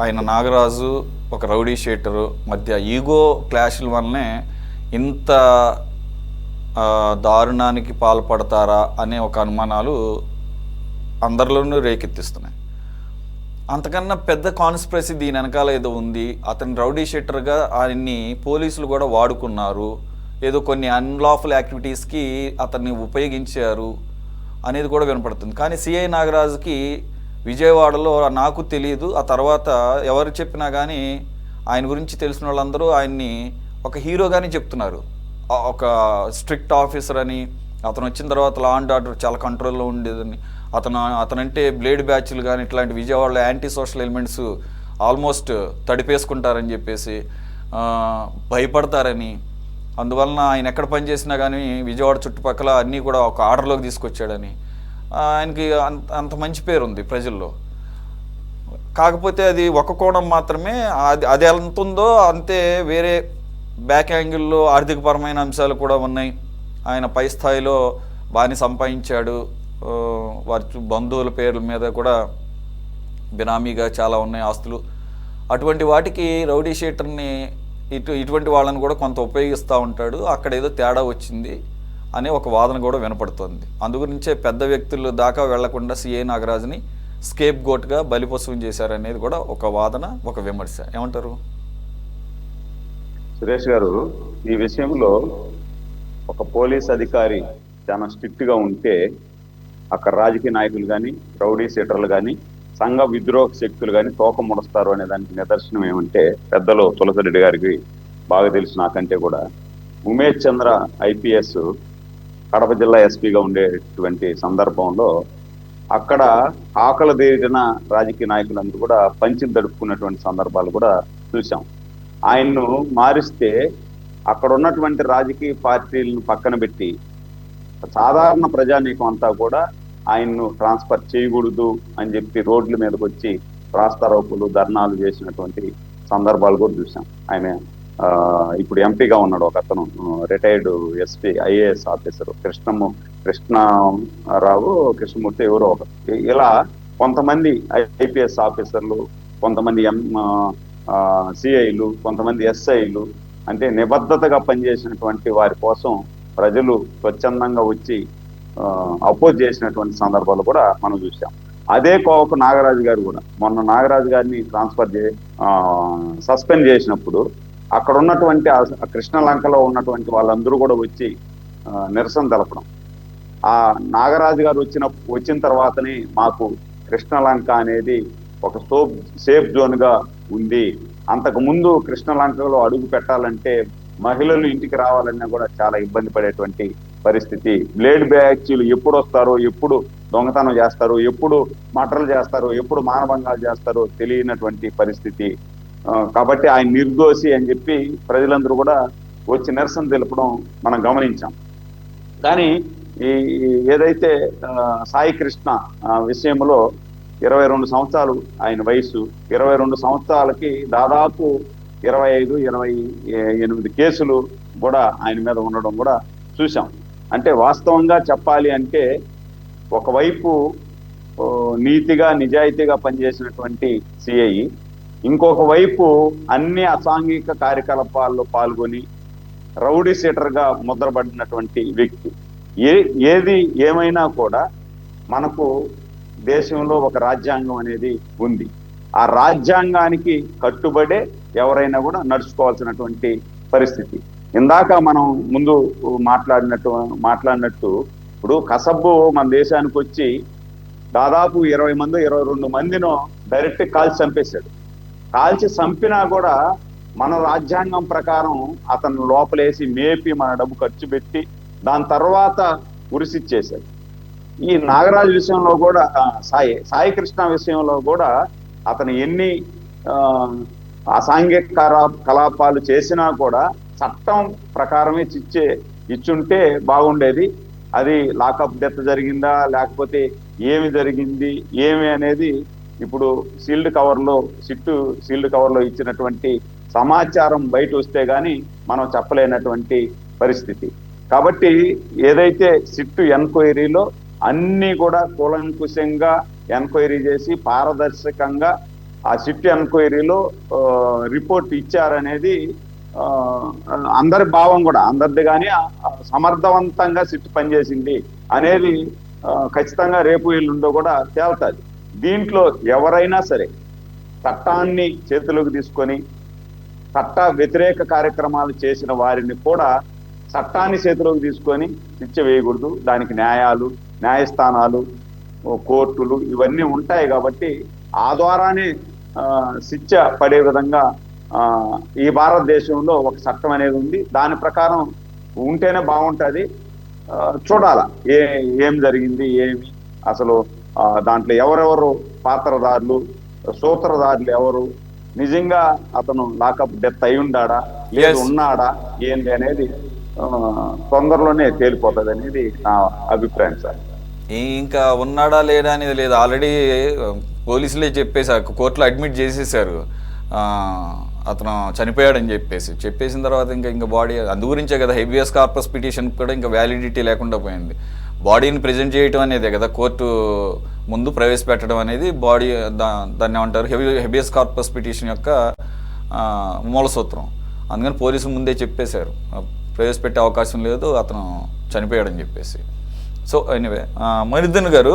ఆయన నాగరాజు ఒక rowdy sheeter మధ్య ఈగో క్లాషుల వల్లనే ఇంత దారుణానికి పాల్పడతారా అనే ఒక అనుమానాలు అందరిలోనూ రేకెత్తిస్తున్నాయి. అంతకన్నా పెద్ద కాన్స్పిరసీ దీని వెనకాల ఏదో ఉంది. అతని రౌడీ షీటర్గా ఆయన్ని పోలీసులు కూడా వాడుకున్నారు, ఏదో కొన్ని అన్లాఫుల్ యాక్టివిటీస్కి అతన్ని ఉపయోగించారు అనేది కూడా వినపడుతుంది. కానీ సిఐ నాగరాజుకి విజయవాడలో నాకు తెలియదు, ఆ తర్వాత ఎవరు చెప్పినా కానీ ఆయన గురించి తెలిసిన వాళ్ళందరూ ఆయన్ని ఒక హీరోగానే చెప్తున్నారు. ఒక స్ట్రిక్ట్ ఆఫీసర్ అని, అతను వచ్చిన తర్వాత లా అండ్ ఆర్డర్ చాలా కంట్రోల్లో ఉండేదని, అతనంటే బ్లేడ్ బ్యాచ్లు కానీ ఇట్లాంటి విజయవాడలో యాంటీ సోషల్ ఎలిమెంట్స్ ఆల్మోస్ట్ తడిపేసుకుంటారని చెప్పేసి భయపడతారని, అందువలన ఆయన ఎక్కడ పనిచేసినా కానీ విజయవాడ చుట్టుపక్కల అన్నీ కూడా ఒక ఆర్డర్లోకి తీసుకొచ్చాడని ఆయనకి అంత మంచి పేరు ఉంది ప్రజల్లో. కాకపోతే అది ఒక కోణం మాత్రమే. అది ఎంత ఉందో అంతే వేరే బ్యాక్ యాంగిల్లో ఆర్థికపరమైన అంశాలు కూడా ఉన్నాయి. ఆయన పై స్థాయిలో బాగా సంపాదించాడు, వారి బంధువుల పేర్ల మీద కూడా బినామీగా చాలా ఉన్నాయి ఆస్తులు. అటువంటి వాటికి రౌడీ షీటర్ని ఇటువంటి వాళ్ళని కూడా కొంత ఉపయోగిస్తూ ఉంటాడు. అక్కడ ఏదో తేడా వచ్చింది అనే ఒక వాదన కూడా వినపడుతుంది. అందుగురించే పెద్ద వ్యక్తులు దాకా వెళ్లకుండా సిఐ నాగరాజుని స్కేప్ గోట్గా బలిపశువుని చేశారనేది కూడా ఒక వాదన, ఒక విమర్శ. ఏమంటారు సురేష్ గారు? ఈ విషయంలో ఒక పోలీస్ అధికారి చాలా స్ట్రిక్ట్గా ఉంటే అక్కడ రాజకీయ నాయకులు కానీ, రౌడీ షీటర్లు కానీ, సంఘ విద్రోహ శక్తులు కానీ తోక ముడుస్తారు అనే దానికి నిదర్శనం ఏమంటే, పెద్దలు తులసిరెడ్డి గారికి బాగా తెలుసు నాకంటే కూడా, ఉమేష్ చంద్ర ఐపీఎస్ కడప జిల్లా ఎస్పీగా ఉండేటువంటి సందర్భంలో అక్కడ ఆకలి తీరిన రాజకీయ నాయకులందరూ కూడా పంచిలు తడుపుకున్నటువంటి సందర్భాలు కూడా చూసాం. ఆయన్ను మారిస్తే అక్కడ ఉన్నటువంటి రాజకీయ పార్టీలను పక్కన పెట్టి సాధారణ ప్రజానీకం అంతా కూడా ఆయన్ను ట్రాన్స్ఫర్ చేయకూడదు అని చెప్పి రోడ్ల మీదకి వచ్చి రాస్తారోకులు, ధర్నాలు చేసినటువంటి సందర్భాలు కూడా చూసాం. ఆయన ఇప్పుడు ఎంపీగా ఉన్నాడు ఒక అతను, retired SP IAS officer Krishnamurthy ఎవరో ఒక. ఇలా కొంతమంది ఐపీఎస్ ఆఫీసర్లు, కొంతమంది సిఐలు, కొంతమంది ఎస్ఐలు, అంటే నిబద్ధతగా పనిచేసినటువంటి వారి కోసం ప్రజలు స్వచ్ఛందంగా వచ్చి అపోజ్ చేసినటువంటి సందర్భాలు కూడా మనం చూసాం. అదే కోవకు నాగరాజు గారు కూడా మొన్న నాగరాజు గారిని సస్పెండ్ చేసినప్పుడు అక్కడ ఉన్నటువంటి కృష్ణలంకలో ఉన్నటువంటి వాళ్ళందరూ కూడా వచ్చి నిరసన తెలపడం. ఆ నాగరాజు గారు వచ్చిన తర్వాతనే మాకు కృష్ణలంక అనేది ఒక సేఫ్ జోన్గా ఉంది. అంతకు ముందు కృష్ణలంకలో అడుగు పెట్టాలంటే మహిళలు ఇంటికి రావాలన్నా కూడా చాలా ఇబ్బంది పడేటువంటి పరిస్థితి. బ్లేడ్ బ్యాచ్లు ఎప్పుడు వస్తారో, ఎప్పుడు దొంగతనం చేస్తారో, ఎప్పుడు మటర్లు చేస్తారో, ఎప్పుడు మానభంగాలు చేస్తారో తెలియనటువంటి పరిస్థితి. కాబట్టి ఆయన నిర్దోషి అని చెప్పి ప్రజలందరూ కూడా వచ్చి నిరసన తెలపడం మనం గమనించాం. కానీ ఏదైతే సాయి కృష్ణ విషయంలో 22 సంవత్సరాలు ఆయన వయసు, 22 సంవత్సరాలకి దాదాపు 25-28 కేసులు కూడా ఆయన మీద ఉండడం కూడా చూసాం. అంటే వాస్తవంగా చెప్పాలి అంటే ఒకవైపు నీతిగా నిజాయితీగా పనిచేసినటువంటి సిఐ, ఇంకొక వైపు అన్ని అసాంఘిక కార్యకలాపాల్లో పాల్గొని రౌడీ షీటర్గా ముద్రపడినటువంటి వ్యక్తి. ఏది ఏమైనా కూడా మనకు దేశంలో ఒక రాజ్యాంగం అనేది ఉంది. ఆ రాజ్యాంగానికి కట్టుబడే ఎవరైనా కూడా నడుచుకోవాల్సినటువంటి పరిస్థితి. ఇందాక మనం ముందు మాట్లాడినట్టు ఇప్పుడు కసబ్బు మన దేశానికి వచ్చి దాదాపు 20 మంది 22 మందినో డైరెక్ట్ కాల్చి చంపేశాడు. కాల్చి చంపినా కూడా మన రాజ్యాంగం ప్రకారం అతను లోపలేసి మేపి మన డబ్బు ఖర్చు పెట్టి దాని తర్వాత ఉరిసిచ్చేశాడు. ఈ నాగరాజు విషయంలో కూడా సాయి కృష్ణ విషయంలో కూడా అతను ఎన్ని అసాంఘిక కలాపాలు చేసినా కూడా చట్టం ప్రకారమే ఇచ్చుంటే బాగుండేది. అది లాకప్ డెత్ జరిగిందా లేకపోతే ఏమి జరిగింది ఏమి అనేది ఇప్పుడు సీల్డ్ కవర్లో ఇచ్చినటువంటి సమాచారం బయట వస్తే గానీ మనం చెప్పలేనటువంటి పరిస్థితి. కాబట్టి ఏదైతే సిట్టు ఎన్క్వైరీలో అన్ని కూడా కూలంకుషంగా ఎంక్వైరీ చేసి పారదర్శకంగా ఆ సిట్ ఎంక్వైరీలో రిపోర్ట్ ఇచ్చారనేది అందరి భావం కూడా, అందరిది కానీ సమర్థవంతంగా సిట్ పనిచేసింది అనేది ఖచ్చితంగా రేపు ఎల్లుండో కూడా తేలుతుంది. దీంట్లో ఎవరైనా సరే చట్టాన్ని చేతిలోకి తీసుకొని చట్ట వ్యతిరేక కార్యక్రమాలు చేసిన వారిని కూడా చట్టాన్ని చేతిలోకి తీసుకొని శిక్ష వేయకూడదు. దానికి న్యాయాలు, న్యాయస్థానాలు, కోర్టులు ఇవన్నీ ఉంటాయి కాబట్టి ఆ ద్వారానే శిక్ష పడే విధంగా ఈ భారతదేశంలో ఒక చట్టం అనేది ఉంది. దాని ప్రకారం ఉంటేనే బాగుంటుంది. చూడాల ఏం జరిగింది, ఏమి అసలు దాంట్లో ఎవరెవరు పాత్రదారులు, సూత్రధారులు ఎవరు, నిజంగా అతను లాకప్ డెత్ అయి ఉండాడా లేదు ఉన్నాడా ఏంటి అనేది తొందరలోనే తేలిపోతుంది అనేది నా అభిప్రాయం సార్. ఇంకా ఉన్నాడా లేడా అనేది లేదు, ఆల్రెడీ పోలీసులే చెప్పేశారు, కోర్టులో అడ్మిట్ చేసేసారు అతను చనిపోయాడని చెప్పేసిన తర్వాత ఇంకా బాడీ అందు గురించే కదా హెబియస్ కార్పస్ పిటిషన్ కూడా ఇంకా వ్యాలిడిటీ లేకుండా పోయింది. బాడీని ప్రజెంట్ చేయడం అనేదే కదా కోర్టు ముందు ప్రవేశపెట్టడం అనేది బాడీ దాన్ని ఏమంటారు హెబియస్ కార్పస్ పిటిషన్ యొక్క మూల సూత్రం. అందుకని పోలీసులు ముందే చెప్పేశారు ప్రవేశపెట్టే అవకాశం లేదు, అతను చనిపోయాడని చెప్పేసి. సో ఎనీవే మణిధన్ గారు,